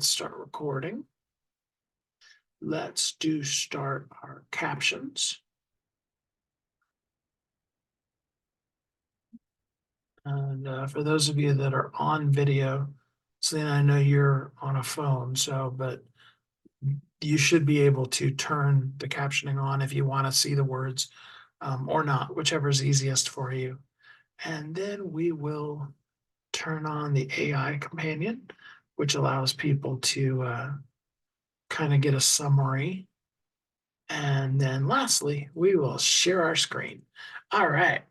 Let's start recording. Let's start our captions. And for those of you that are on video, Selena, I know you're on a phone, but you should be able to turn the captioning on if you want to see the words or not, whichever is easiest for you. And then we will turn on the AI companion, which allows people to kind of get a summary. And then lastly, we will share our screen. All right.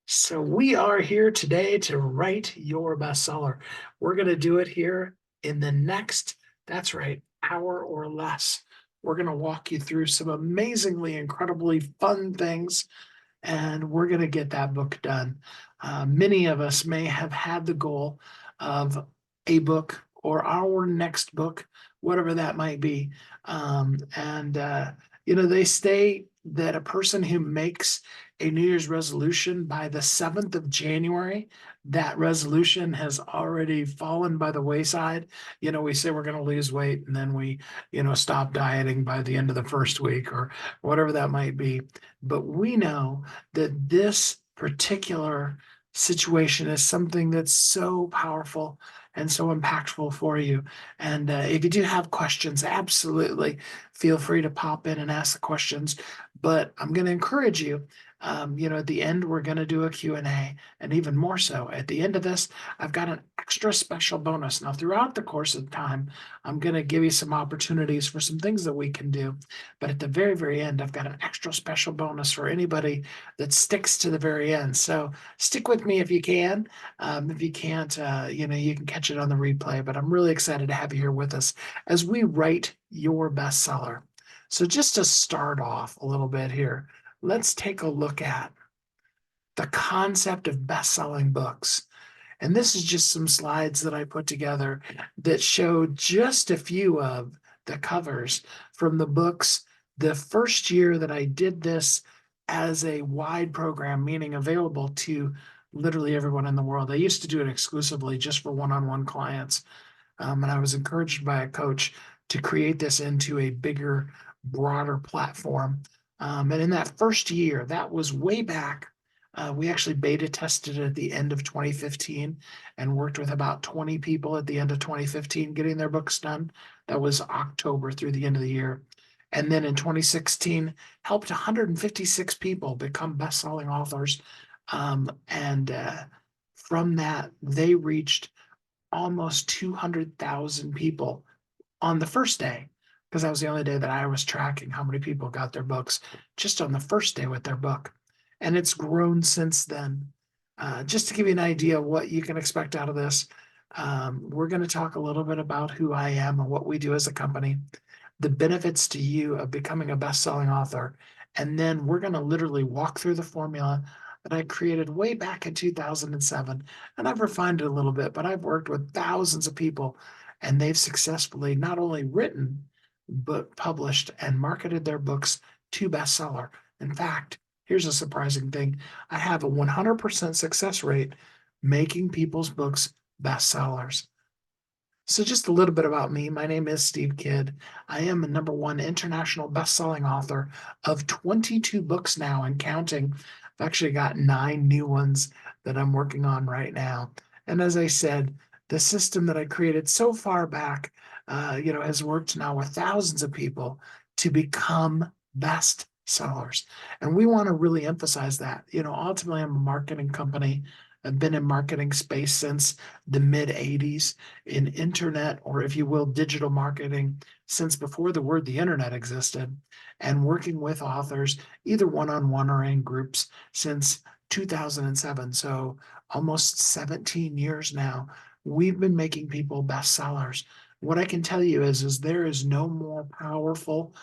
So we are here today to write your bestseller. We're going to do it here in the next, that's right, hour or less. We're going to walk you through some amazingly, incredibly fun things, and we're going to get that book done. Many of us may have had the goal of a book or our next book, whatever that might be. They say that a person who makes a New Year's resolution by the 7th of January, that resolution has already fallen by the wayside. We say we're going to lose weight and then we, stop dieting by the end of the first week or whatever that might be. But we know that this particular situation is something that's so powerful and so impactful for you. And if you do have questions, absolutely feel free to pop in and ask the questions. But I'm going to encourage you, at the end, we're going to do a Q&A, and even more so, at the end of this, I've got an extra special bonus. Now, throughout the course of time, I'm going to give you some opportunities for some things that we can do. But at the very, very end, I've got an extra special bonus for anybody that sticks to the very end. So stick with me if you can. If you can't, you can catch it on the replay. But I'm really excited to have you here with us as we write your bestseller. So just to start off a little bit here, let's take a look at the concept of best-selling books. And this is just some slides that I put together that show just a few of the covers from the books. The first year that I did this as a wide program, meaning available to literally everyone in the world. I used to do it exclusively just for one-on-one clients. And I was encouraged by a coach to create this into a bigger, broader platform. And in that first year, that was way back. We actually beta tested it at the end of 2015 and worked with about 20 people at the end of 2015 getting their books done. That was October through the end of the year. And then in 2016, helped 156 people become best-selling authors. From that, they reached almost 200,000 people on the first day, because that was the only day that I was tracking how many people got their books just on the first day with their book. And it's grown since then. Just to give you an idea of what you can expect out of this, we're going to talk a little bit about who I am and what we do as a company, the benefits to you of becoming a best-selling author, and then we're going to literally walk through the formula that I created way back in 2007. And I've refined it a little bit, but I've worked with thousands of people, and they've successfully not only written, but published and marketed their books to bestseller. In fact, here's a surprising thing. I have a 100% success rate making people's books bestsellers. So just a little bit about me. My name is Steve Kidd. I am a #1 international best-selling author of 22 books now and counting. I've actually got 9 new ones that I'm working on right now. And as I said, the system that I created so far back, has worked now with thousands of people to become best sellers. And we want to really emphasize that. Ultimately, I'm a marketing company. I've been in marketing space since the mid-'80s, in internet, or if you will, digital marketing, since before the internet existed, and working with authors, either one-on-one or in groups, since 2007. So almost 17 years now, we've been making people bestsellers. What I can tell you is there is no more powerful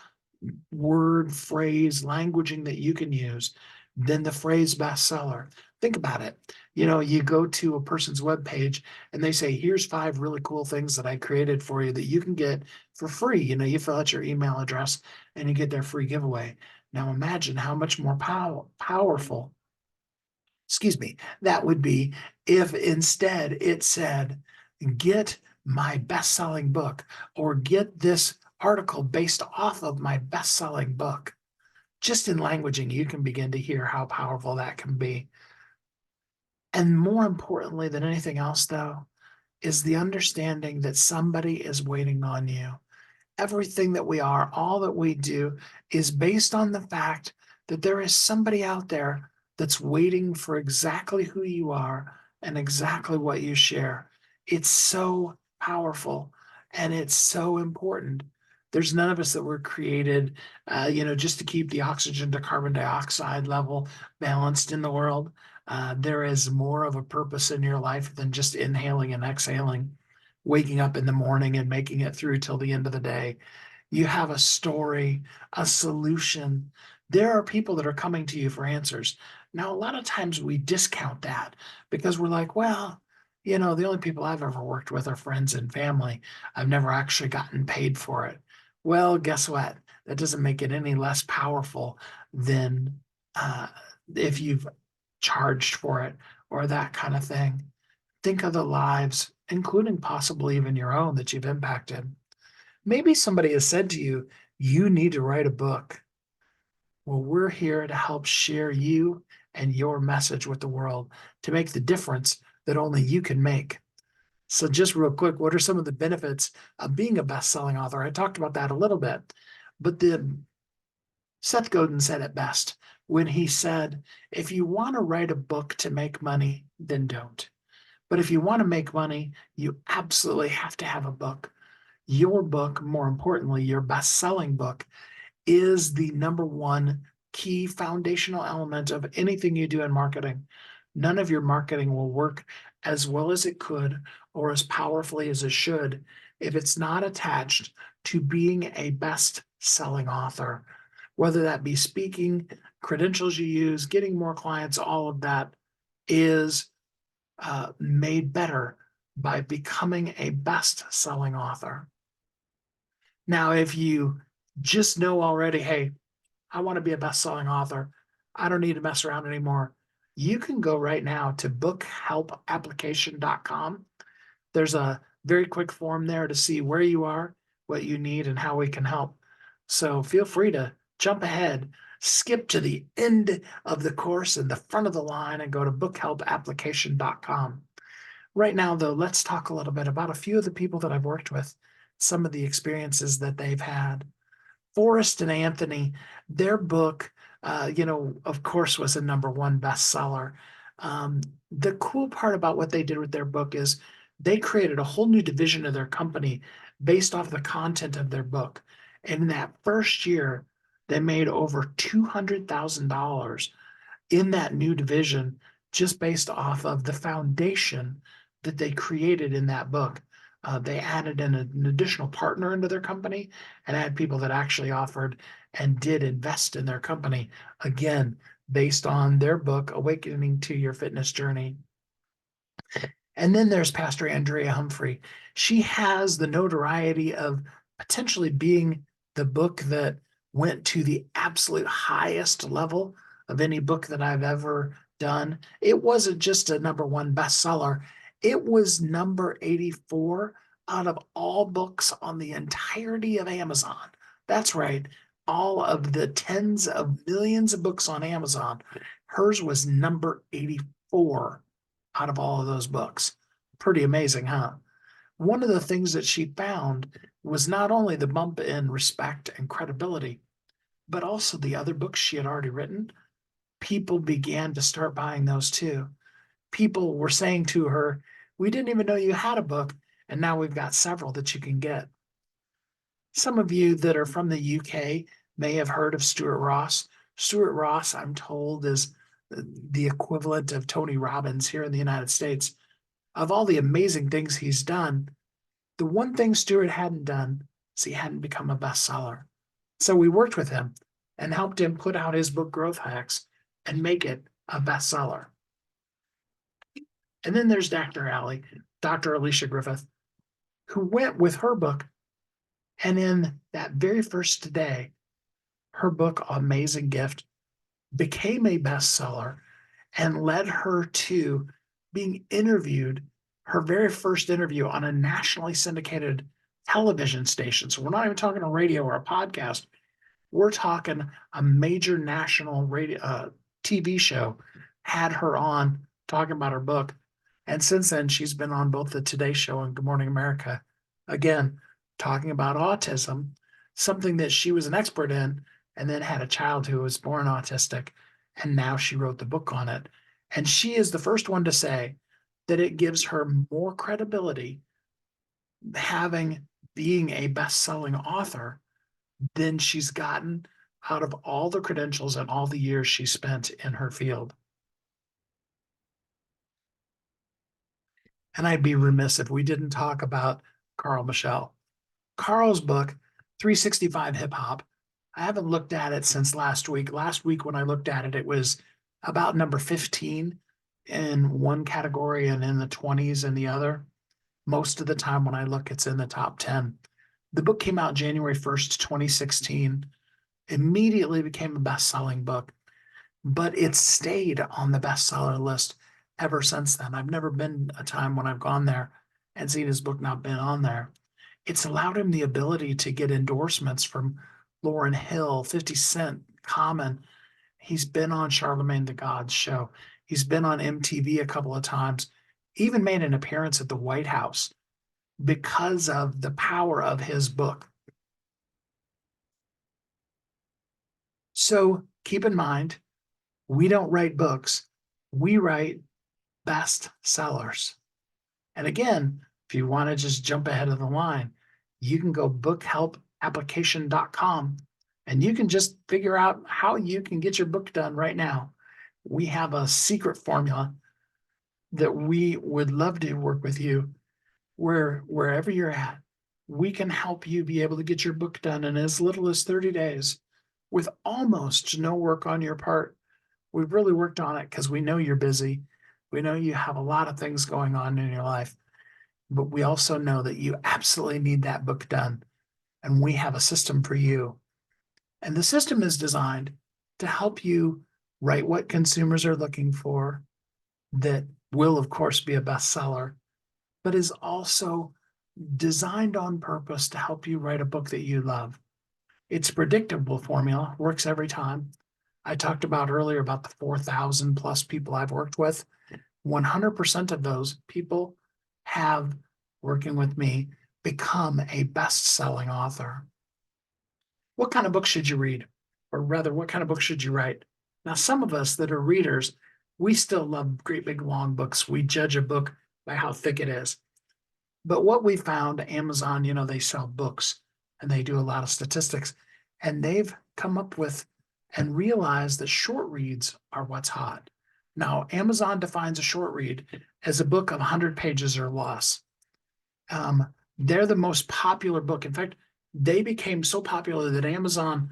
word, phrase, languaging that you can use than the phrase bestseller. Think about it. You go to a person's webpage and they say, here's 5 really cool things that I created for you that you can get for free. You fill out your email address and you get their free giveaway. Now imagine how much more powerful, that would be if instead it said, get my best-selling book, or get this article based off of my best-selling book. Just in languaging, you can begin to hear how powerful that can be. And more importantly than anything else, though, is the understanding that somebody is waiting on you. Everything that we are, all that we do, is based on the fact that there is somebody out there that's waiting for exactly who you are and exactly what you share. It's so powerful and it's so important. There's none of us that were created, just to keep the oxygen to carbon dioxide level balanced in the world. There is more of a purpose in your life than just inhaling and exhaling, waking up in the morning and making it through till the end of the day. You have a story, a solution. There are people that are coming to you for answers. Now, a lot of times we discount that because we're like, well, the only people I've ever worked with are friends and family. I've never actually gotten paid for it. Well, guess what? That doesn't make it any less powerful than if you've charged for it or that kind of thing. Think of the lives, including possibly even your own, that you've impacted. Maybe somebody has said to you, you need to write a book. Well, we're here to help share you and your message with the world to make the difference that only you can make. So just real quick, what are some of the benefits of being a best-selling author? I talked about that a little bit, but Seth Godin said it best when he said, if you want to write a book to make money, then don't. But if you want to make money, you absolutely have to have a book. Your book, more importantly, your best-selling book, is the number one key foundational element of anything you do in marketing. None of your marketing will work as well as it could or as powerfully as it should if it's not attached to being a best-selling author. Whether that be speaking, credentials you use, getting more clients, all of that is made better by becoming a best-selling author. Now, if you just know already, hey, I want to be a best-selling author, I don't need to mess around anymore, you can go right now to bookhelpapplication.com. There's a very quick form there to see where you are, what you need, and how we can help. So feel free to jump ahead, skip to the end of the course in the front of the line and go to bookhelpapplication.com. Right now, though, let's talk a little bit about a few of the people that I've worked with, some of the experiences that they've had. Forrest and Anthony, their book, of course, was a #1 bestseller. The cool part about what they did with their book is they created a whole new division of their company based off the content of their book. And in that first year, they made over $200,000 in that new division just based off of the foundation that they created in that book. They added in an additional partner into their company and had people that actually offered and did invest in their company, again, based on their book, Awakening to Your Fitness Journey. And then there's Pastor Andrea Humphrey. She has the notoriety of potentially being the book that went to the absolute highest level of any book that I've ever done. It wasn't just a #1 bestseller. It was number 84 out of all books on the entirety of Amazon. That's right. All of the tens of millions of books on Amazon, hers was number 84 out of all of those books. Pretty amazing, huh? One of the things that she found was not only the bump in respect and credibility, but also the other books she had already written. People began to start buying those too. People were saying to her, we didn't even know you had a book, and now we've got several that you can get. Some of you that are from the UK may have heard of Stuart Ross. Stuart Ross, I'm told, is the equivalent of Tony Robbins here in the United States. Of all the amazing things he's done, the one thing Stuart hadn't done is he hadn't become a bestseller. So we worked with him and helped him put out his book, Growth Hacks, and make it a bestseller. And then there's Dr. Alicia Griffith, who went with her book. And in that very first day, her book, Amazing Gift, became a bestseller and led her to being interviewed her very first interview on a nationally syndicated television station. So we're not even talking a radio or a podcast. We're talking a major national radio TV show had her on talking about her book. And since then, she's been on both the Today Show and Good Morning America, again, talking about autism, something that she was an expert in, and then had a child who was born autistic. And now she wrote the book on it. And she is the first one to say that it gives her more credibility being a best-selling author than she's gotten out of all the credentials and all the years she spent in her field. And I'd be remiss if we didn't talk about Carl Michelle. Carl's book, 365 Hip Hop, I haven't looked at it since last week. Last week when I looked at it, it was about number 15 in one category and in the 20s in the other. Most of the time when I look, it's in the top 10. The book came out January 1st, 2016, immediately became a best-selling book, but it stayed on the bestseller list ever since then. I've never been a time when I've gone there and seen his book not been on there. It's allowed him the ability to get endorsements from Lauryn Hill, 50 Cent, Common. He's been on Charlemagne the God's show. He's been on MTV a couple of times, even made an appearance at the White House because of the power of his book. So keep in mind, we don't write books, we write best sellers. And again, if you want to just jump ahead of the line, you can go bookhelpapplication.com and you can just figure out how you can get your book done right now. We have a secret formula that we would love to work with you wherever you're at. We can help you be able to get your book done in as little as 30 days with almost no work on your part. We've really worked on it because we know you're busy. We know you have a lot of things going on in your life, but we also know that you absolutely need that book done. And we have a system for you. And the system is designed to help you write what consumers are looking for that will, of course, be a bestseller, but is also designed on purpose to help you write a book that you love. It's a predictable formula, works every time. I talked about earlier about the 4,000 plus people I've worked with. 100% of those people have, working with me, become a best-selling author. What kind of book should you read? Or rather, what kind of book should you write? Now, some of us that are readers, we still love great big long books. We judge a book by how thick it is. But what we found, Amazon, they sell books and they do a lot of statistics, and they've come up with and realized that short reads are what's hot. Now, Amazon defines a short read as a book of 100 pages or less. They're the most popular book. In fact, they became so popular that Amazon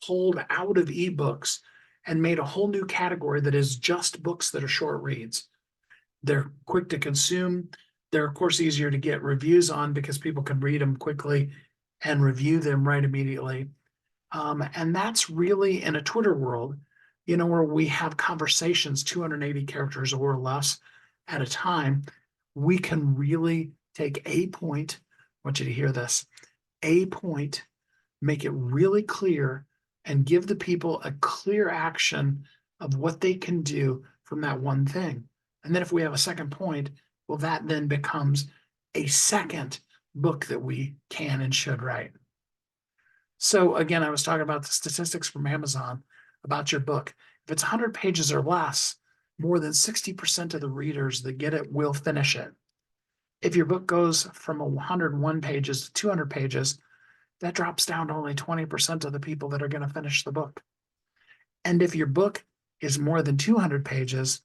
pulled out of ebooks and made a whole new category that is just books that are short reads. They're quick to consume. They're, of course, easier to get reviews on because people can read them quickly and review them right immediately. And that's really in a Twitter world, where we have conversations, 280 characters or less at a time. We can really take a point. I want you to hear this. A point, make it really clear, and give the people a clear action of what they can do from that one thing. And then if we have a second point, well, that then becomes a second book that we can and should write. So again, I was talking about the statistics from Amazon about your book. If it's 100 pages or less, more than 60% of the readers that get it will finish it. If your book goes from 101 pages to 200 pages, that drops down to only 20% of the people that are going to finish the book. And if your book is more than 200 pages,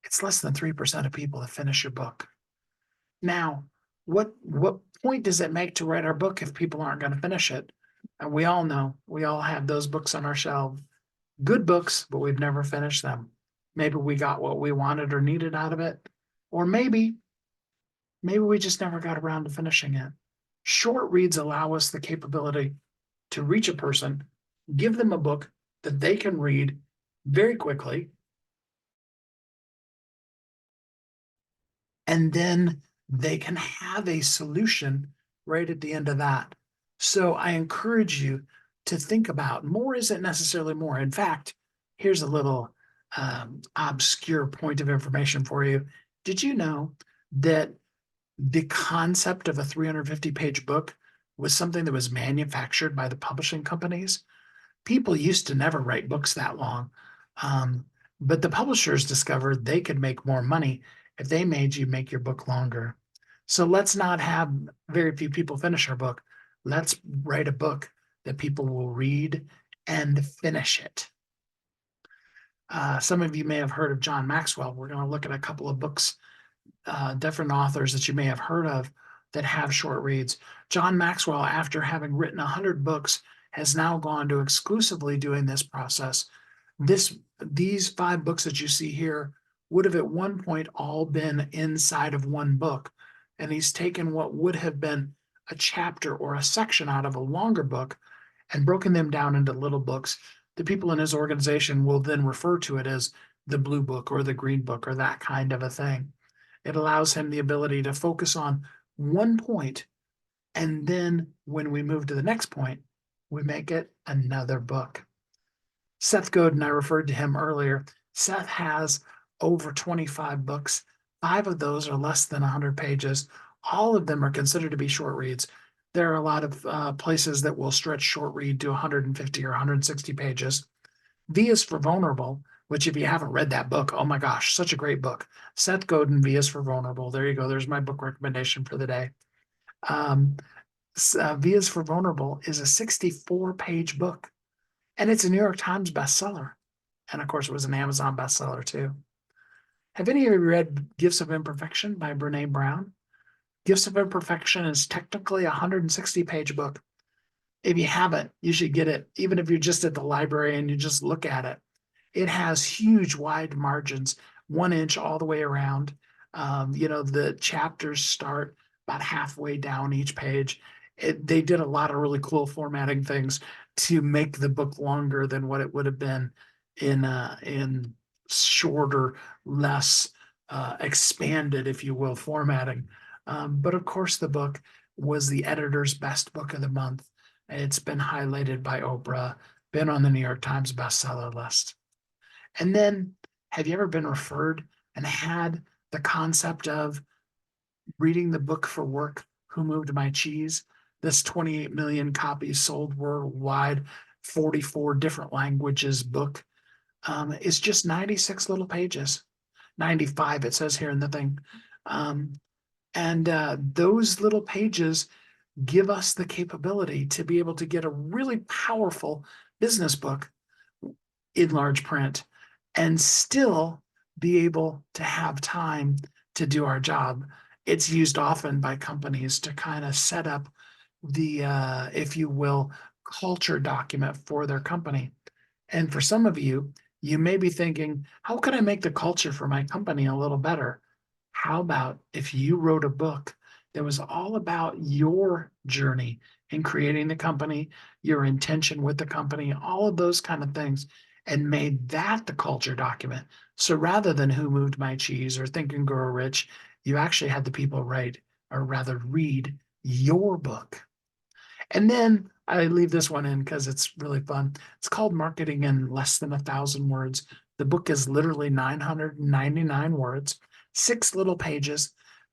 it's less than 3% of people that finish your book. Now, what point does it make to write our book if people aren't going to finish it? And we all know, we all have those books on our shelf. Good books, but we've never finished them. Maybe we got what we wanted or needed out of it. Or maybe we just never got around to finishing it. Short reads allow us the capability to reach a person, give them a book that they can read very quickly, And then they can have a solution right at the end of that. So I encourage you to think about more isn't necessarily more. In fact, here's a little obscure point of information for you. Did you know that the concept of a 350-page book was something that was manufactured by the publishing companies? People used to never write books that long. Um, but the publishers discovered they could make more money if they made you make your book longer. So let's not have very few people finish our book. Let's write a book that people will read and finish it. Some of you may have heard of John Maxwell. We're going to look at a couple of books, different authors that you may have heard of that have short reads. John Maxwell, after having written 100 books, has now gone to exclusively doing this process. These 5 books that you see here would have at one point all been inside of one book. And he's taken what would have been a chapter or a section out of a longer book and broken them down into little books. The people in his organization will then refer to it as the blue book or the green book or that kind of a thing. It allows him the ability to focus on one point, and then when we move to the next point, we make it another book. Seth Godin, I referred to him earlier. Seth has over 25 books. 5 of those are less than 100 pages. All of them are considered to be short reads. There are a lot of places that will stretch short read to 150 or 160 pages. V is for Vulnerable, which if you haven't read that book, oh my gosh, such a great book. Seth Godin, V is for Vulnerable. There you go. There's my book recommendation for the day. V is for Vulnerable is a 64-page book, and it's a New York Times bestseller. And of course, it was an Amazon bestseller too. Have any of you read Gifts of Imperfection by Brene Brown? Gifts of Imperfection is technically a 160-page book. If you haven't, you should get it, even if you're just at the library and you just look at it. It has huge, wide margins, 1 inch all the way around. The chapters start about halfway down each page. They did a lot of really cool formatting things to make the book longer than what it would have been in shorter, less expanded, if you will, formatting. But of course, the book was the editor's best book of the month. It's been highlighted by Oprah, been on the New York Times bestseller list. And then, have you ever been referred and had the concept of reading the book for work, Who Moved My Cheese? This 28 million copies sold worldwide, 44 different languages book. It's just 96 little pages. 95, it says here in the thing. Those little pages give us the capability to be able to get a really powerful business book in large print and still be able to have time to do our job. It's used often by companies to kind of set up the, if you will, culture document for their company. And for some of you, you may be thinking, how can I make the culture for my company a little better? How about if you wrote a book that was all about your journey in creating the company, your intention with the company, all of those kind of things, and made that the culture document? So rather than Who Moved My Cheese or Think and Grow Rich, you actually had the people write, or rather read, your book. And then I leave this one in because it's really fun. It's called Marketing in Less Than 1,000 Words. The book is literally 999 words, 6 little pages.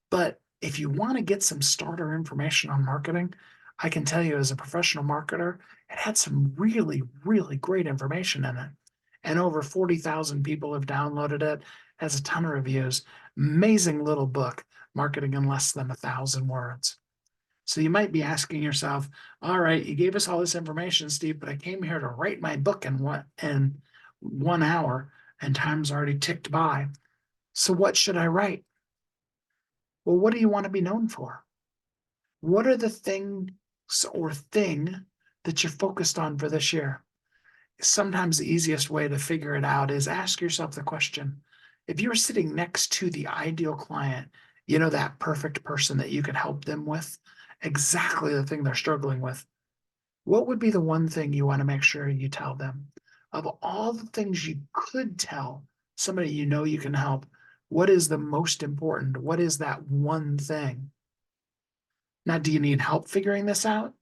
But if you want to get some starter information on marketing, I can tell you as a professional marketer, it had some really, really great information in it. And over 40,000 people have downloaded it. It has a ton of reviews. Amazing little book, Marketing in Less Than 1,000 Words. So you might be asking yourself, all right, you gave us all this information, Steve, but I came here to write my book in 1 hour and time's already ticked by. So what should I write? Well, what do you want to be known for? What are the things or thing that you're focused on for this year? Sometimes the easiest way to figure it out is ask yourself the question, if you were sitting next to the ideal client, that perfect person that you could help them with exactly the thing they're struggling with, what would be the one thing you want to make sure you tell them? Of all the things you could tell somebody you can help, What is the most important? What is that one thing? Now, do you need help figuring this out?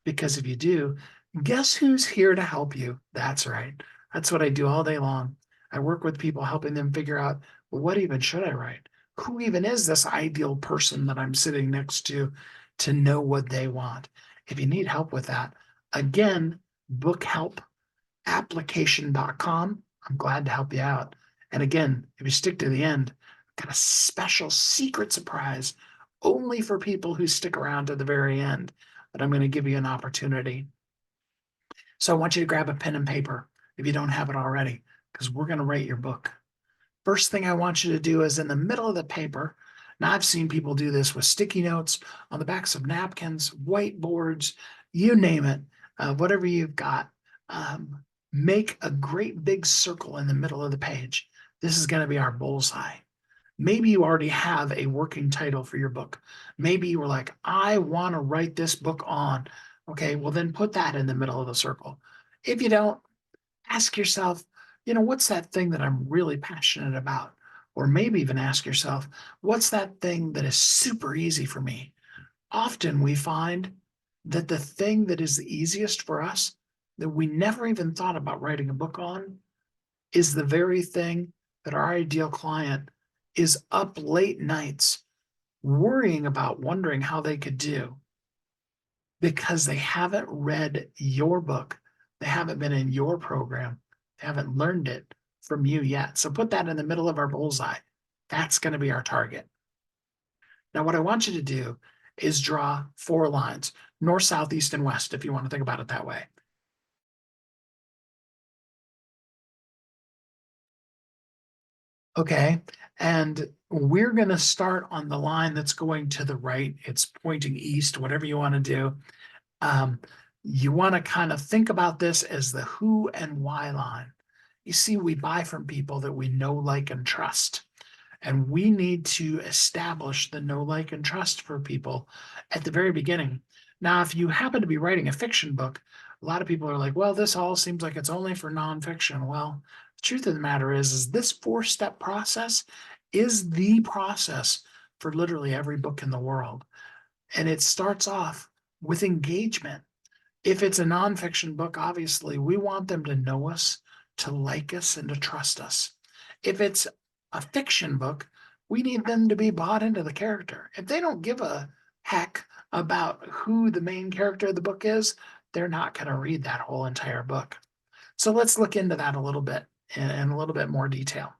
Because if you do, guess who's here to help you? That's right. That's what I do all day long. I work with people, helping them figure out, well, what even should I write? Who even is this ideal person that I'm sitting next to know what they want? If you need help with that, again, bookhelpapplication.com. I'm glad to help you out. And again, if you stick to the end, I've got a special secret surprise only for people who stick around to the very end, but I'm going to give you an opportunity. So I want you to grab a pen and paper if you don't have it already, because we're going to rate your book. First thing I want you to do is in the middle of the paper. Now, I've seen people do this with sticky notes on the backs of napkins, whiteboards, you name it, whatever you've got. Make a great big circle in the middle of the page. This is going to be our bullseye. Maybe you already have a working title for your book. Maybe you were like, I want to write this book on. Okay, well, then put that in the middle of the circle. If you don't, ask yourself, what's that thing that I'm really passionate about? Or maybe even ask yourself, what's that thing that is super easy for me? Often we find that the thing that is the easiest for us, that we never even thought about writing a book on, is the very thing that our ideal client is up late nights worrying about, wondering how they could do, because they haven't read your book. They haven't been in your program. They haven't learned it from you yet. So put that in the middle of our bullseye. That's going to be our target. Now, what I want you to do is draw 4 lines, north, south, east, and west, if you want to think about it that way. Okay, and we're going to start on the line that's going to the right. It's pointing east, whatever you want to do. You want to kind of think about this as the who and why line. You see, we buy from people that we know, like, and trust. And we need to establish the know, like, and trust for people at the very beginning. Now, if you happen to be writing a fiction book, a lot of people are like, well, this all seems like it's only for nonfiction. Well, the truth of the matter is this 4-step process is the process for literally every book in the world. And it starts off with engagement. If it's a nonfiction book, obviously, we want them to know us, to like us, and to trust us. If it's a fiction book, we need them to be bought into the character. If they don't give a heck about who the main character of the book is, they're not going to read that whole entire book. So let's look into that a little bit in a little bit more detail.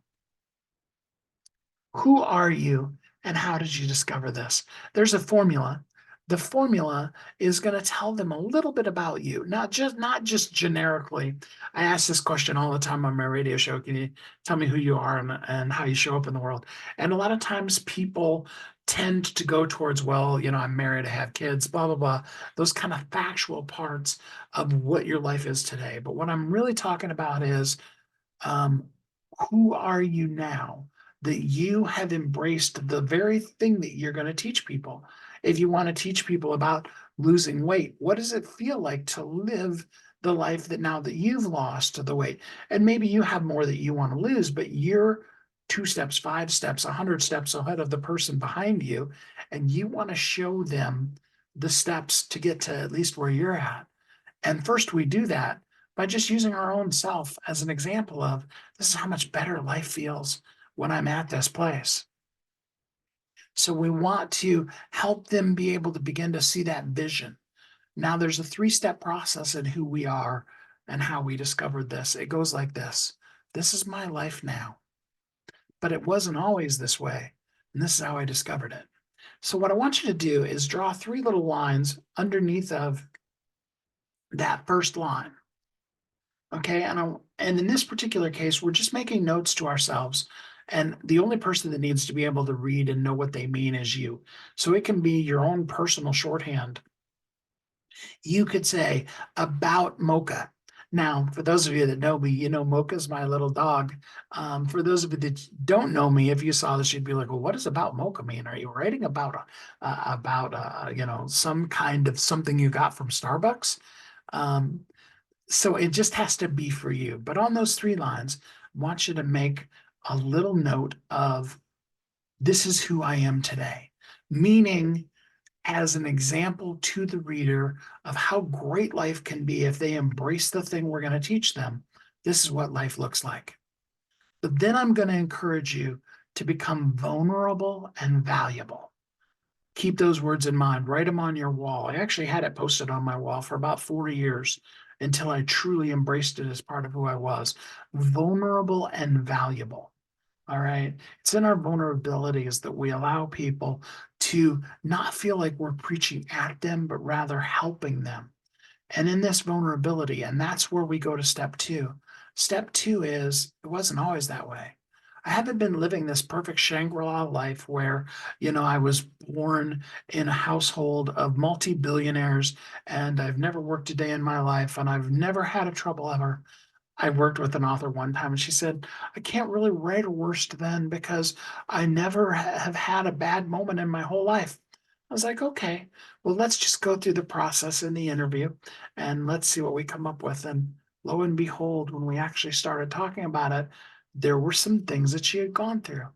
Who are you and how did you discover this? There's a formula. The formula is going to tell them a little bit about you, not just generically. I ask this question all the time on my radio show. Can you tell me who you are and how you show up in the world? And a lot of times people tend to go towards, well, I'm married, I have kids, blah, blah, blah, those kind of factual parts of what your life is today. But what I'm really talking about is, um, who are you now that you have embraced the very thing that you're going to teach people? If you want to teach people about losing weight, what does it feel like to live the life that now that you've lost the weight? And maybe you have more that you want to lose, but you're 2 steps, 5 steps, 100 steps ahead of the person behind you. And you want to show them the steps to get to at least where you're at. And first we do that by just using our own self as an example of, this is how much better life feels when I'm at this place. So we want to help them be able to begin to see that vision. Now there's a 3-step process in who we are and how we discovered this. It goes like this. This is my life now, but it wasn't always this way. And this is how I discovered it. So what I want you to do is draw 3 little lines underneath of that first line. Okay, and in this particular case, we're just making notes to ourselves. And the only person that needs to be able to read and know what they mean is you. So it can be your own personal shorthand. You could say, about Mocha. Now, for those of you that know me, Mocha's my little dog. For those of you that don't know me, if you saw this, you'd be like, well, what does about Mocha mean? Are you writing about some kind of something you got from Starbucks? So it just has to be for you. But on those 3 lines, I want you to make a little note of this is who I am today, meaning as an example to the reader of how great life can be if they embrace the thing we're going to teach them. This is what life looks like. But then I'm going to encourage you to become vulnerable and valuable. Keep those words in mind, write them on your wall. I actually had it posted on my wall for about 40 years until I truly embraced it as part of who I was. Vulnerable and valuable. All right. It's in our vulnerabilities that we allow people to not feel like we're preaching at them, but rather helping them. And in this vulnerability, and that's where we go to step two. Step two is it wasn't always that way. I haven't been living this perfect Shangri-La life where, I was born in a household of multi-billionaires and I've never worked a day in my life and I've never had a trouble ever. I worked with an author one time and she said, I can't really write a worst then because I never have had a bad moment in my whole life. I was like, okay, well, let's just go through the process in the interview and let's see what we come up with. And lo and behold, when we actually started talking about it, there were some things that she had gone through.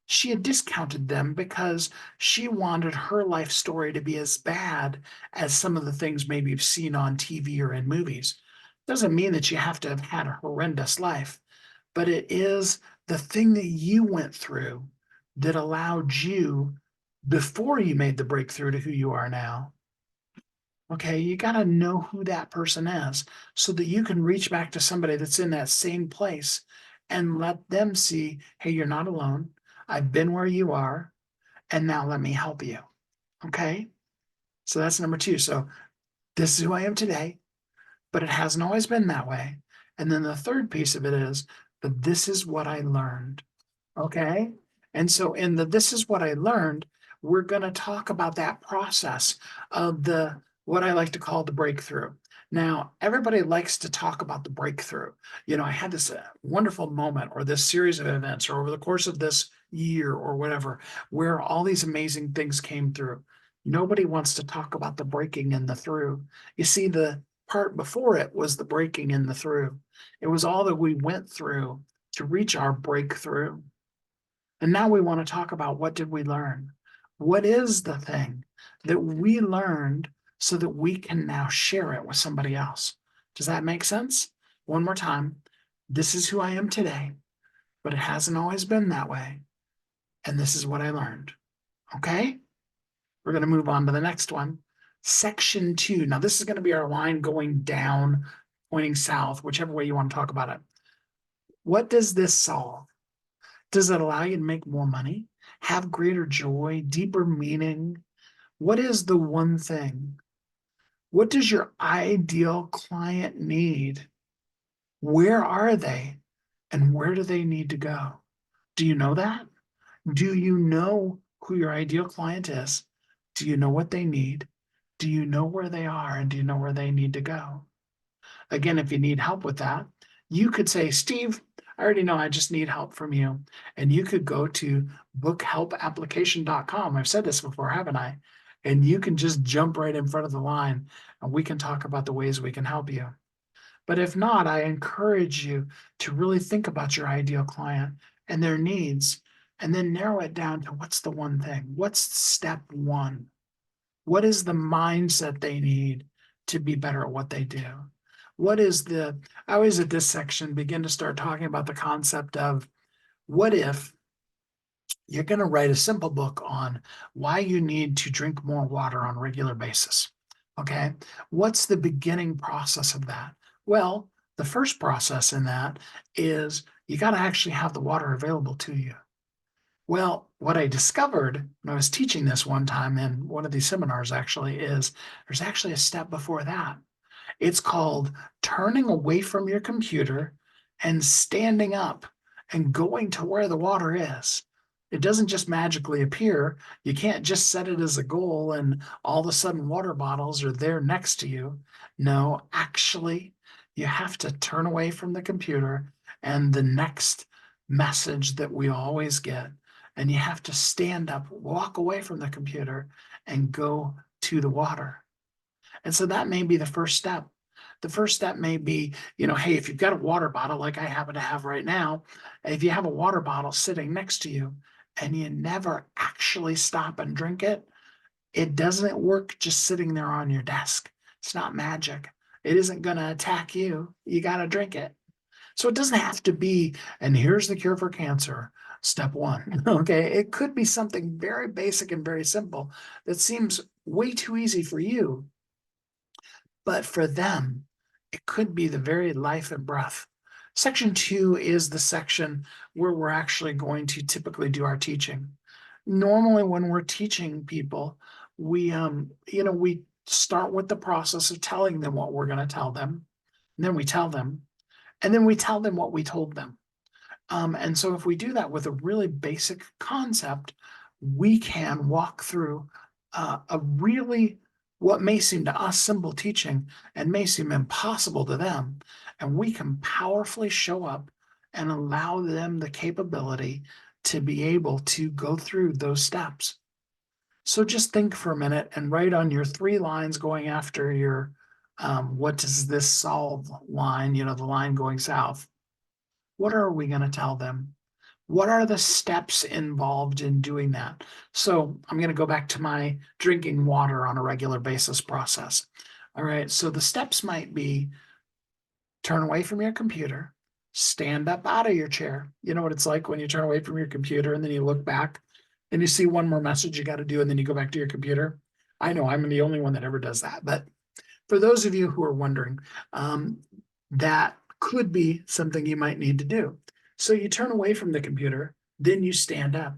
She had discounted them because she wanted her life story to be as bad as some of the things maybe you've seen on TV or in movies. Doesn't mean that you have to have had a horrendous life, but it is the thing that you went through that allowed you before you made the breakthrough to who you are now. Okay, you got to know who that person is so that you can reach back to somebody that's in that same place and let them see, hey, you're not alone. I've been where you are, and now let me help you. Okay, so that's number two. So this is who I am today, but it hasn't always been that way. And then the third piece of it is, but this is what I learned. Okay. And so in the this is what I learned, we're going to talk about that process of the what I like to call the breakthrough. Now, everybody likes to talk about the breakthrough. I had this wonderful moment or this series of events or over the course of this year or whatever, where all these amazing things came through. Nobody wants to talk about the breaking and the through. You see, the part before it was the breaking and the through. It was all that we went through to reach our breakthrough. And now we want to talk about what did we learn? What is the thing that we learned so that we can now share it with somebody else? Does that make sense? One more time. This is who I am today, but it hasn't always been that way. And this is what I learned. Okay? We're going to move on to the next one. Section 2. Now, this is going to be our line going down, pointing south, whichever way you want to talk about it. What does this solve? Does it allow you to make more money, have greater joy, deeper meaning? What is the one thing? What does your ideal client need? Where are they? And where do they need to go? Do you know that? Do you know who your ideal client is? Do you know what they need? Do you know where they are? And do you know where they need to go? Again, if you need help with that, you could say, Steve, I already know I just need help from you. And you could go to bookhelpapplication.com. I've said this before, haven't I? And you can just jump right in front of the line and we can talk about the ways we can help you. But if not, I encourage you to really think about your ideal client and their needs and then narrow it down to what's the one thing? What's step one? What is the mindset they need to be better at what they do? I always at this section begin to start talking about the concept of what if you're going to write a simple book on why you need to drink more water on a regular basis. Okay. What's the beginning process of that? Well, the first process in that is you got to actually have the water available to you. Well, what I discovered when I was teaching this one time in one of these seminars actually is there's actually a step before that. It's called turning away from your computer and standing up and going to where the water is. It doesn't just magically appear. You can't just set it as a goal and all of a sudden water bottles are there next to you. No, actually, you have to turn away from the computer and the next message that we always get. And you have to stand up, walk away from the computer, and go to the water. And so that may be the first step. The first step may be, hey, if you've got a water bottle like I happen to have right now, if you have a water bottle sitting next to you, and you never actually stop and drink it, it doesn't work just sitting there on your desk. It's not magic. It isn't going to attack you. You got to drink it. So it doesn't have to be, and here's the cure for cancer, step one. Okay. It could be something very basic and very simple that seems way too easy for you. But for them, it could be the very life and breath. Section 2 is the section where we're actually going to typically do our teaching. Normally, when we're teaching people, we start with the process of telling them what we're going to tell them. And then we tell them, and then we tell them what we told them. And so if we do that with a really basic concept, we can walk through a really, what may seem to us simple teaching and may seem impossible to them. And we can powerfully show up and allow them the capability to be able to go through those steps. So just think for a minute and write on your 3 lines going after your what does this solve line, the line going south. What are we going to tell them? What are the steps involved in doing that? So I'm going to go back to my drinking water on a regular basis process. All right. So the steps might be turn away from your computer, stand up out of your chair. You know what it's like when you turn away from your computer and then you look back and you see one more message you got to do and then you go back to your computer. I know I'm the only one that ever does that. But for those of you who are wondering, that could be something you might need to do. So you turn away from the computer, then you stand up,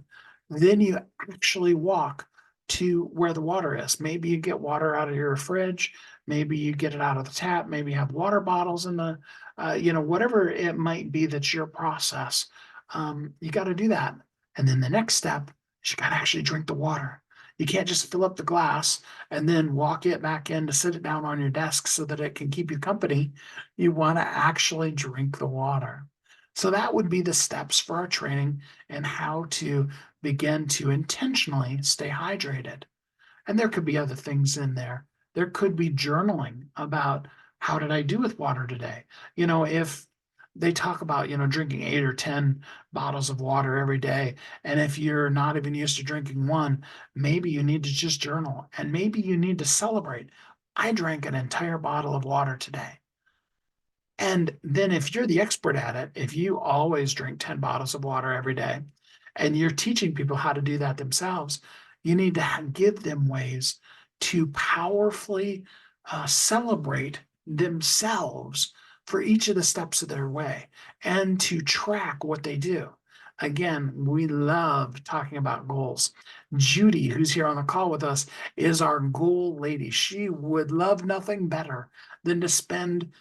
then you actually walk to where the water is. Maybe you get water out of your fridge, maybe you get it out of the tap, maybe you have water bottles in the, whatever it might be that's your process. You got to do that. And then the next step is you got to actually drink the water. You can't just fill up the glass and then walk it back in to sit it down on your desk so that it can keep you company. You want to actually drink the water. So that would be the steps for our training and how to begin to intentionally stay hydrated. And there could be other things in there. There could be journaling about how did I do with water today? If they talk about, drinking 8 or 10 bottles of water every day. And if you're not even used to drinking one, maybe you need to just journal and maybe you need to celebrate. I drank an entire bottle of water today. And then if you're the expert at it, if you always drink 10 bottles of water every day and you're teaching people how to do that themselves, you need to give them ways to powerfully celebrate themselves for each of the steps of their way and to track what they do. Again, we love talking about goals. Judy, who's here on the call with us, is our goal lady. She would love nothing better than to spend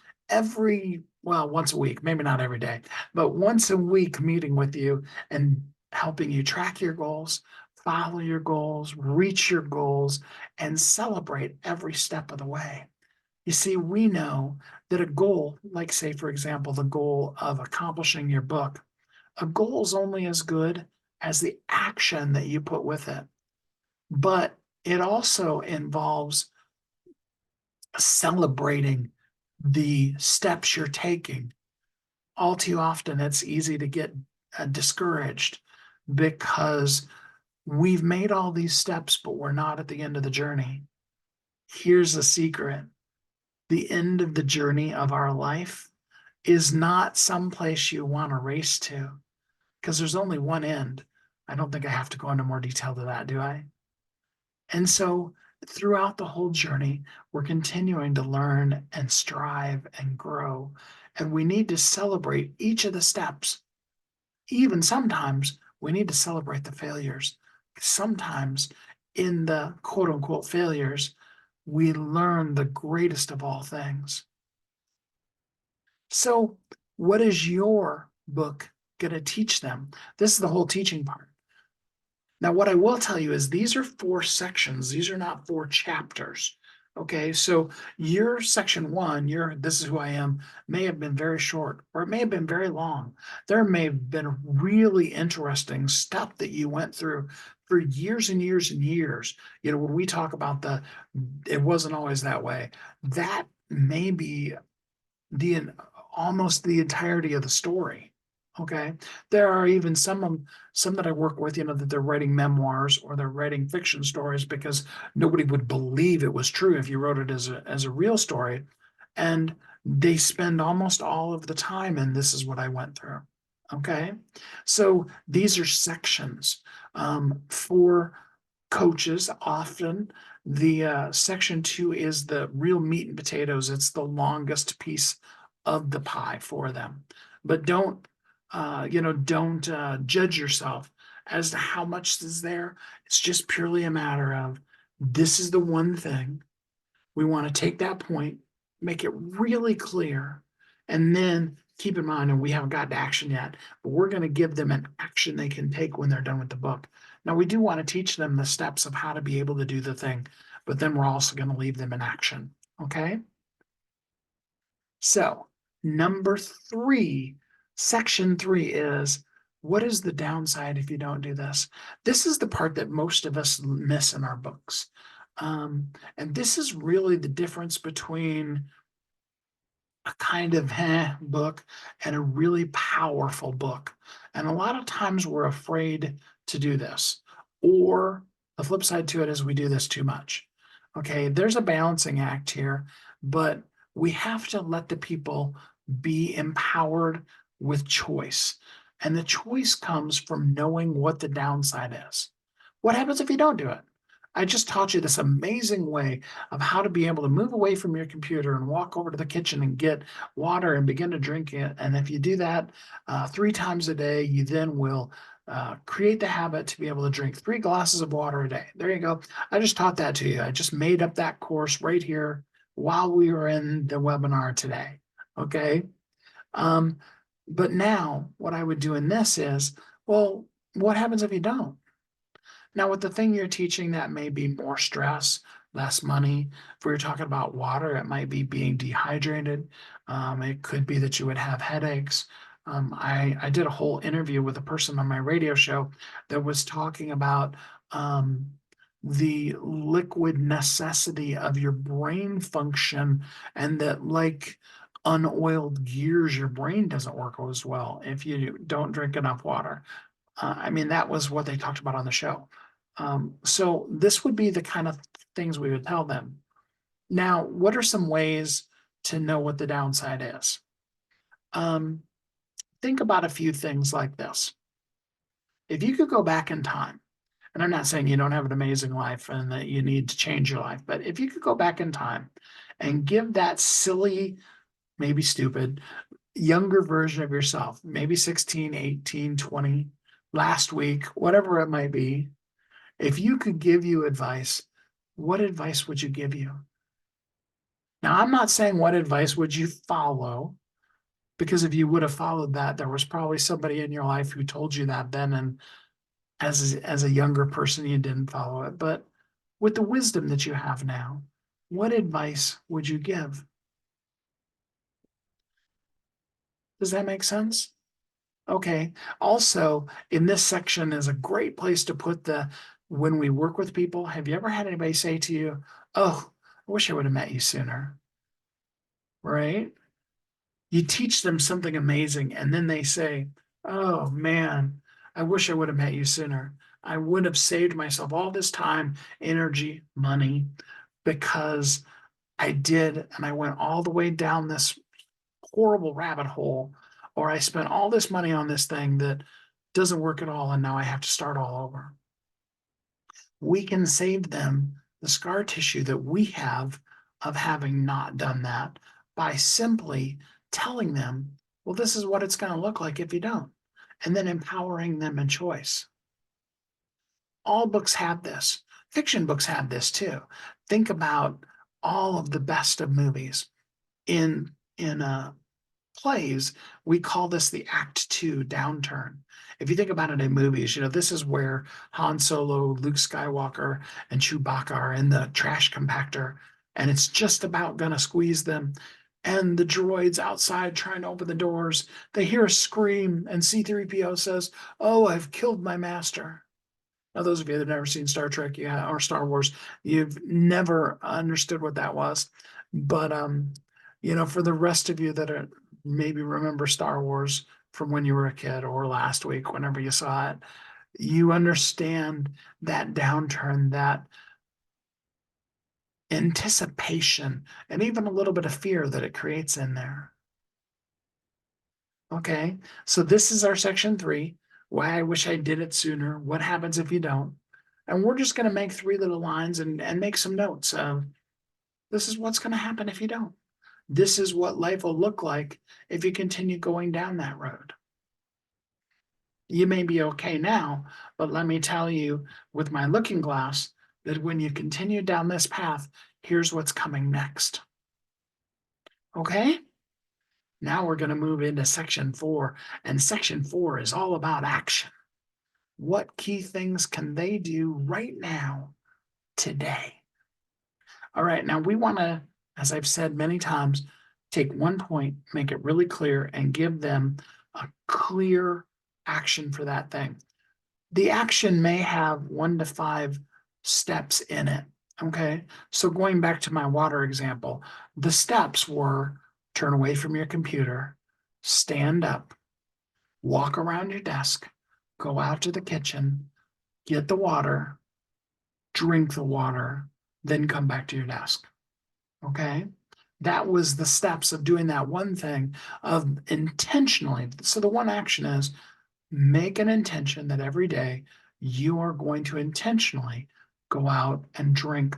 once a week, maybe not every day, but once a week meeting with you and helping you track your goals, follow your goals, reach your goals, and celebrate every step of the way. You see, we know that a goal, like say, for example, the goal of accomplishing your book, a goal is only as good as the action that you put with it. But it also involves celebrating the steps you're taking. All too often, it's easy to get discouraged because we've made all these steps, but we're not at the end of the journey. Here's the secret. The end of the journey of our life is not someplace you want to race to because there's only one end. I don't think I have to go into more detail to that, do I? And so throughout the whole journey, we're continuing to learn and strive and grow. And we need to celebrate each of the steps. Even sometimes we need to celebrate the failures. Sometimes in the quote unquote failures, we learn the greatest of all things. So, what is your book going to teach them? This is the whole teaching part. Now, what I will tell you is these are 4 sections. These are not 4 chapters. Okay, so your section 1, your This Is Who I Am, may have been very short or it may have been very long. There may have been really interesting stuff that you went through for years and years and years. When we talk about it wasn't always that way, that may be almost the entirety of the story. Okay. There are even some that I work with, that they're writing memoirs or they're writing fiction stories because nobody would believe it was true if you wrote it as a real story. And they spend almost all of the time, and this is what I went through. Okay. So these are sections. For coaches, often the section 2 is the real meat and potatoes. It's the longest piece of the pie for them. But don't judge yourself as to how much is there. It's just purely a matter of this is the one thing. We want to take that point, make it really clear, and then keep in mind, and we haven't gotten to action yet, but we're going to give them an action they can take when they're done with the book. Now, we do want to teach them the steps of how to be able to do the thing, but then we're also going to leave them in action. Okay. So, number 3, section 3 is what is the downside if you don't do this? This is the part that most of us miss in our books. And this is really the difference between a kind of book and a really powerful book. And a lot of times we're afraid to do this. Or the flip side to it is we do this too much. Okay, there's a balancing act here, but we have to let the people be empowered with choice. And the choice comes from knowing what the downside is. What happens if you don't do it? I just taught you this amazing way of how to be able to move away from your computer and walk over to the kitchen and get water and begin to drink it. And if you do that 3 times a day, you then will create the habit to be able to drink 3 glasses of water a day. There you go. I just taught that to you. I just made up that course right here while we were in the webinar today. Okay. But now what I would do in this is, well, what happens if you don't? Now, with the thing you're teaching, that may be more stress, less money. If we were talking about water, it might be being dehydrated. It could be that you would have headaches. I did a whole interview with a person on my radio show that was talking about the liquid necessity of your brain function, and that, like unoiled gears, your brain doesn't work as well if you don't drink enough water. I mean, that was what they talked about on the show. So this would be the kind of things we would tell them. Now, what are some ways to know what the downside is? Think about a few things like this. If you could go back in time, and I'm not saying you don't have an amazing life and that you need to change your life, but if you could go back in time and give that silly, maybe stupid, younger version of yourself, maybe 16, 18, 20, last week, whatever it might be, if you could give you advice, what advice would you give you? Now, I'm not saying what advice would you follow, because if you would have followed that, there was probably somebody in your life who told you that then, and as a younger person, you didn't follow it. But with the wisdom that you have now, what advice would you give? Does that make sense? Okay. Also, in this section is a great place to put when we work with people. Have you ever had anybody say to you, "Oh, I wish I would have met you sooner," right? You teach them something amazing, and then they say, "Oh man, I wish I would have met you sooner. I would have saved myself all this time, energy, money, because I did, and I went all the way down this horrible rabbit hole, or I spent all this money on this thing that doesn't work at all, and now I have to start all over." We can save them the scar tissue that we have of having not done that by simply telling them, well, this is what it's going to look like if you don't, and then empowering them in choice. All books have this. Fiction books have this too. Think about all of the best of movies. In plays, we call this the Act 2 downturn. If you think about it in movies, this is where Han Solo, Luke Skywalker, and Chewbacca are in the trash compactor, and it's just about gonna squeeze them. And the droids outside trying to open the doors, they hear a scream, and C-3PO says, "Oh, I've killed my master." Now, those of you that have never seen Star Trek, or Star Wars, you've never understood what that was. But for the rest of you that are maybe remember Star Wars, from when you were a kid or last week, whenever you saw it. You understand that downturn, that anticipation, and even a little bit of fear that it creates in there. Okay, so this is our section 3, why I wish I did it sooner, what happens if you don't. And we're just going to make 3 little lines and make some notes of this is what's going to happen if you don't. This is what life will look like if you continue going down that road. You may be okay now, but let me tell you with my looking glass that when you continue down this path, here's what's coming next. Okay? Now we're going to move into section 4, and section 4 is all about action. What key things can they do right now, today? All right, now we want to, as I've said many times, take one point, make it really clear, and give them a clear action for that thing. The action may have 1 to 5 steps in it. Okay, so going back to my water example, the steps were turn away from your computer, stand up, walk around your desk, go out to the kitchen, get the water, drink the water, then come back to your desk. Okay, that was the steps of doing that one thing, of intentionally. So the one action is make an intention that every day you are going to intentionally go out and drink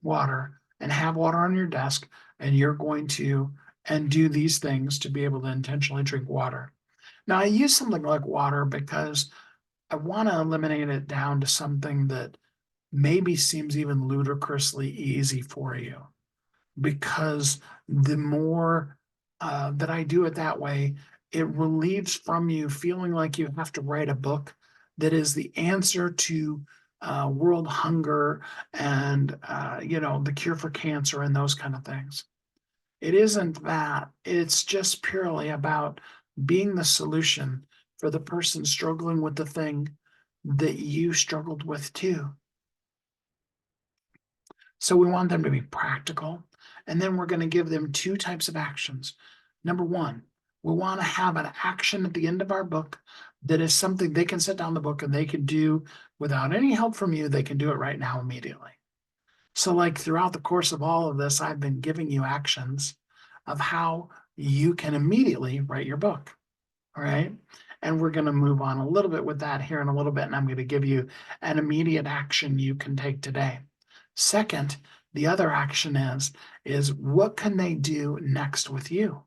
water and have water on your desk, and you're going to and do these things to be able to intentionally drink water. Now, I use something like water because I want to eliminate it down to something that maybe seems even ludicrously easy for you, because the more that I do it that way, it relieves from you feeling like you have to write a book that is the answer to world hunger and the cure for cancer and those kind of things. It isn't that. It's just purely about being the solution for the person struggling with the thing that you struggled with too. So we want them to be practical. And then we're going to give them 2 types of actions. Number 1, we want to have an action at the end of our book that is something they can set down the book and they can do without any help from you. They can do it right now immediately. So like throughout the course of all of this, I've been giving you actions of how you can immediately write your book. All right. And we're going to move on a little bit with that here in a little bit. And I'm going to give you an immediate action you can take today. Second, the other action is what can they do next with you?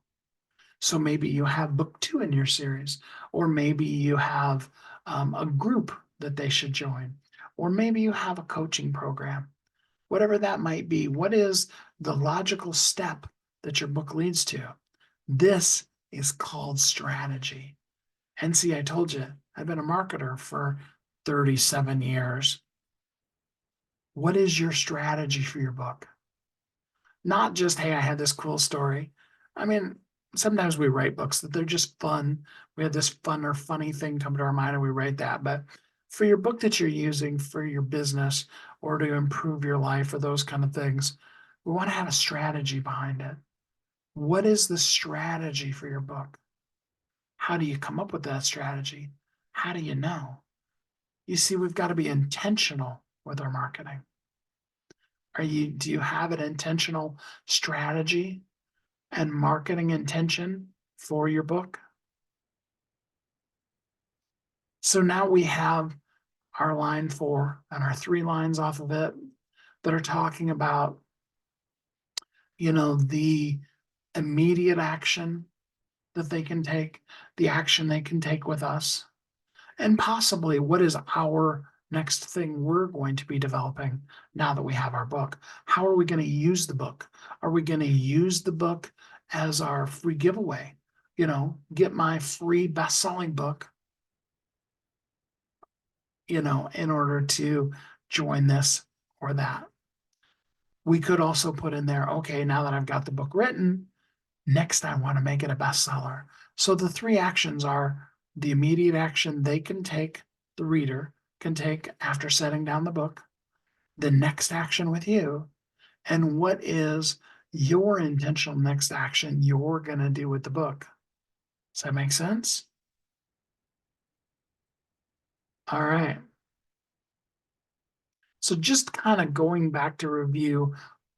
So maybe you have book 2 in your series, or maybe you have a group that they should join, or maybe you have a coaching program. Whatever that might be, what is the logical step that your book leads to? This is called strategy. And see, I told you, I've been a marketer for 37 years. What is your strategy for your book? Not just, hey, I had this cool story. I mean, sometimes we write books that they're just fun. We have this fun or funny thing come to our mind and we write that. But for your book that you're using for your business or to improve your life or those kind of things, we want to have a strategy behind it. What is the strategy for your book? How do you come up with that strategy? How do you know? You see, we've got to be intentional with our marketing. Do you have an intentional strategy and marketing intention for your book? So now we have our line 4 and our 3 lines off of it that are talking about, the immediate action that they can take, the action they can take with us, and possibly what is our next thing we're going to be developing now that we have our book. How are we going to use the book? Are we going to use the book as our free giveaway? Get my free best-selling book, in order to join this or that. We could also put in there, okay, now that I've got the book written, next I want to make it a bestseller. So the 3 actions are the immediate action they can take, the reader can take after setting down the book, the next action with you, and what is your intentional next action you're going to do with the book. Does that make sense? All right. So just kind of going back to review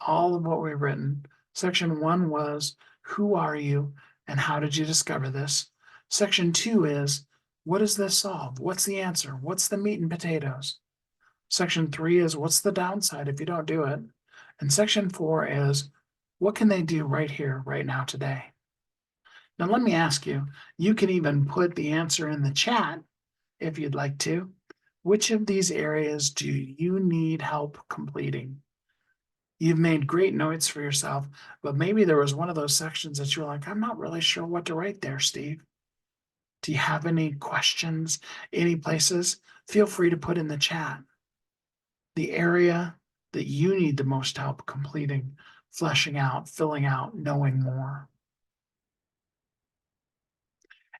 all of what we've written. Section 1 was, who are you and how did you discover this? Section 2 is, what does this solve? What's the answer? What's the meat and potatoes? Section 3 is, what's the downside if you don't do it? And section 4 is, what can they do right here, right now, today? Now, let me ask you, you can even put the answer in the chat if you'd like to. Which of these areas do you need help completing? You've made great notes for yourself, but maybe there was one of those sections that you're like, I'm not really sure what to write there, Steve. Do you have any questions, any places? Feel free to put in the chat the area that you need the most help completing, fleshing out, filling out, knowing more.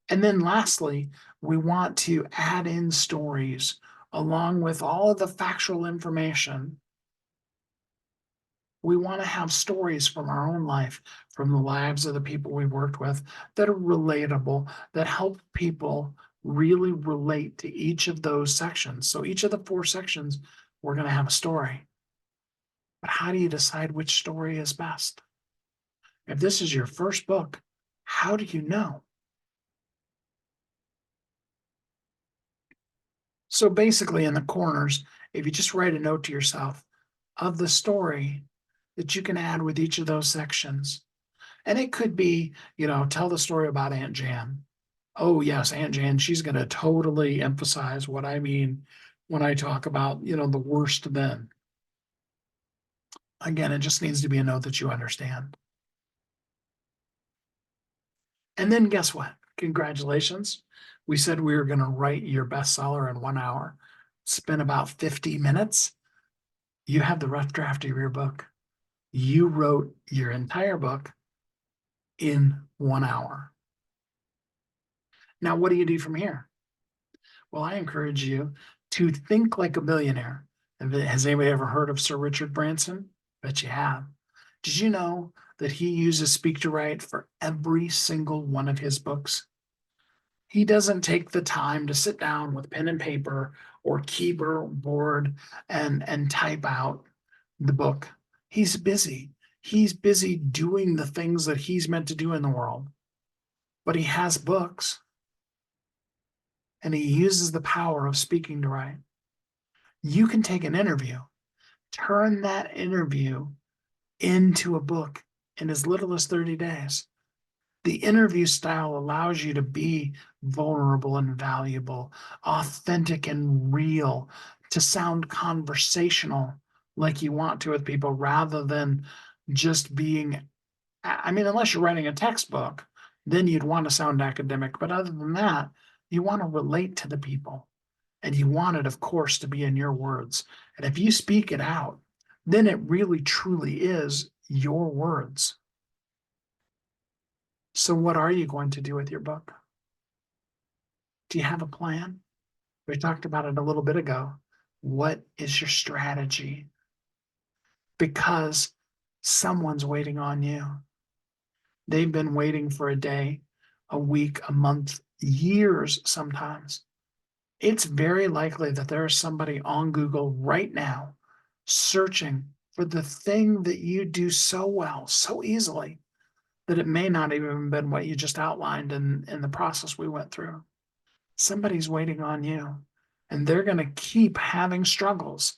And then lastly, we want to add in stories along with all of the factual information. We want to have stories from our own life, from the lives of the people we've worked with that are relatable, that help people really relate to each of those sections. So each of the 4 sections, we're going to have a story. But how do you decide which story is best? If this is your first book, how do you know? So basically, in the corners, if you just write a note to yourself of the story that you can add with each of those sections, and it could be, tell the story about Aunt Jan. Oh, yes, Aunt Jan, she's going to totally emphasize what I mean when I talk about, the worst then. Again, it just needs to be a note that you understand. And then guess what? Congratulations. We said we were going to write your bestseller in 1 hour. Spent about 50 minutes. You have the rough draft of your book. You wrote your entire book in 1 hour. Now, what do you do from here? Well, I encourage you to think like a billionaire. Has anybody ever heard of Sir Richard Branson? Bet you have. Did you know that he uses Speak to Write for every single one of his books? He doesn't take the time to sit down with pen and paper or keyboard and type out the book. He's busy. He's busy doing the things that he's meant to do in the world. But he has books. And he uses the power of speaking to write. You can take an interview, turn that interview into a book in as little as 30 days. The interview style allows you to be vulnerable and valuable, authentic and real, to sound conversational like you want to with people rather than just being, unless you're writing a textbook, then you'd want to sound academic. But other than that, you want to relate to the people. And you want it, of course, to be in your words. And if you speak it out, then it really truly is your words. So what are you going to do with your book? Do you have a plan? We talked about it a little bit ago. What is your strategy? Because someone's waiting on you. They've been waiting for a day, a week, a month, years sometimes. It's very likely that there is somebody on Google right now searching for the thing that you do so well, so easily, that it may not even have been what you just outlined in the process we went through. Somebody's waiting on you, and they're going to keep having struggles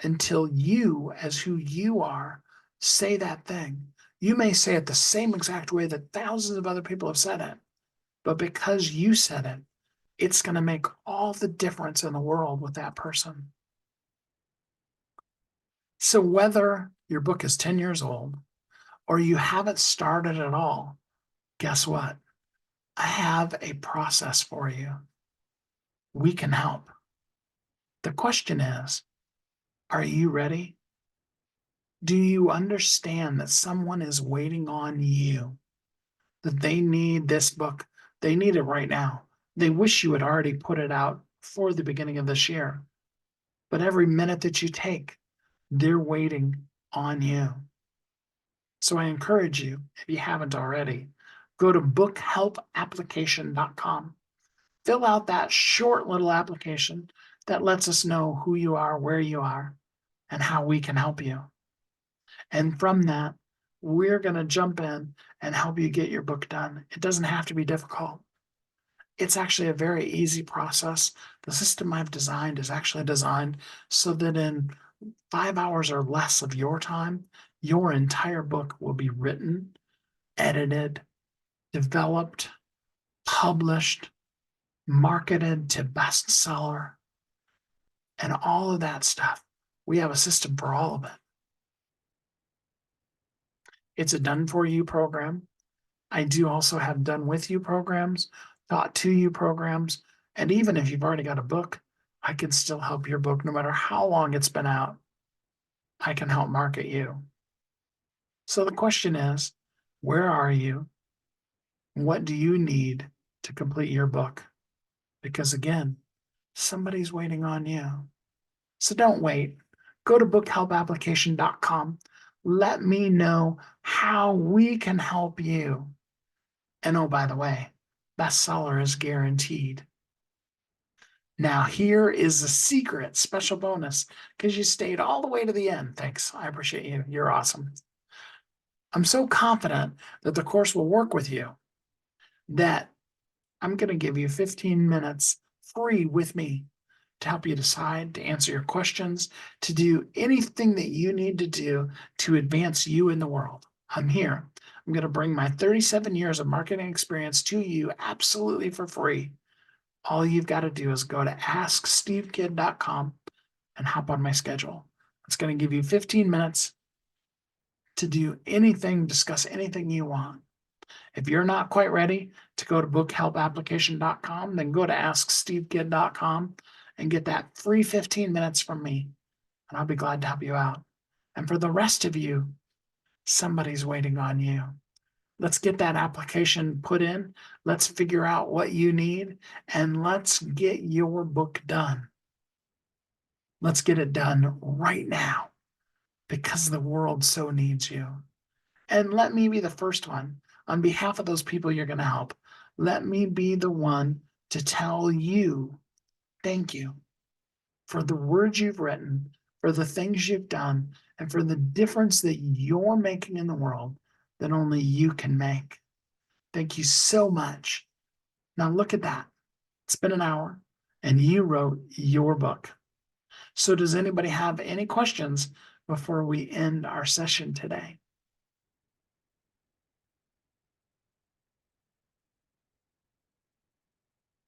until you, as who you are, say that thing. You may say it the same exact way that thousands of other people have said it, but because you said it, it's going to make all the difference in the world with that person. So whether your book is 10 years old or you haven't started at all, guess what? I have a process for you. We can help. The question is, are you ready? Do you understand that someone is waiting on you, that they need this book? They need it right now. They wish you had already put it out for the beginning of this year. But every minute that you take, they're waiting on you. So I encourage you, if you haven't already, go to bookhelpapplication.com. Fill out that short little application. that lets us know who you are, where you are, and how we can help you. And from that, we're going to jump in and help you get your book done. It doesn't have to be difficult. It's actually a very easy process. The system I've designed is actually designed so that in 5 hours or less of your time, your entire book will be written, edited, developed, published, marketed to bestseller, and all of that stuff. We have a system for all of it. It's a done for you program. I do also have done with you programs, taught to you programs, and even if you've already got a book, I can still help your book no matter how long it's been out. I can help market you. So the question is, where are you? What do you need to complete your book? Because again, somebody's waiting on you. So don't wait. Go to bookhelpapplication.com. Let me know how we can help you. And oh, by the way, bestseller is guaranteed. Now, here is a secret special bonus because you stayed all the way to the end. Thanks. I appreciate you. You're awesome. I'm so confident that the course will work with you that I'm going to give you 15 minutes free with me to help you decide, to answer your questions, to do anything that you need to do to advance you in the world. I'm here. I'm going to bring my 37 years of marketing experience to you absolutely for free. All you've got to do is go to askstevekid.com and hop on my schedule. It's going to give you 15 minutes to do anything, discuss anything you want. If you're not quite ready to go to bookhelpapplication.com, then go to askstevekid.com and get that free 15 minutes from me, and I'll be glad to help you out. And for the rest of you, somebody's waiting on you. Let's get that application put in. Let's figure out what you need, and let's get your book done. Let's get it done right now because the world so needs you. And let me be the first one on behalf of those people you're going to help. Let me be the one to tell you thank you for the words you've written, for the things you've done, and for the difference that you're making in the world that only you can make. Thank you so much. Now look at that. It's been an hour and you wrote your book. So does anybody have any questions before we end our session today?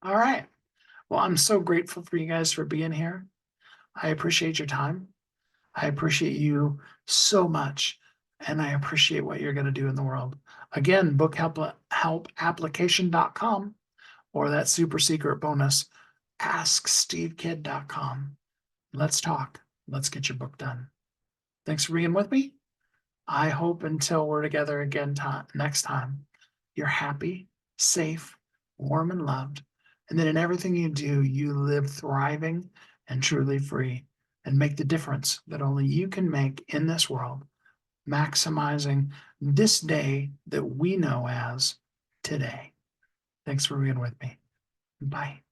All right. Well, I'm so grateful for you guys for being here. I appreciate your time. I appreciate you so much. And I appreciate what you're going to do in the world. Again, bookhelpapplication.com or that super secret bonus, askstevekid.com. Let's talk. Let's get your book done. Thanks for being with me. I hope until we're together again next time, you're happy, safe, warm, and loved. And that in everything you do, you live thriving and truly free and make the difference that only you can make in this world, maximizing this day that we know as today. Thanks for being with me. Bye.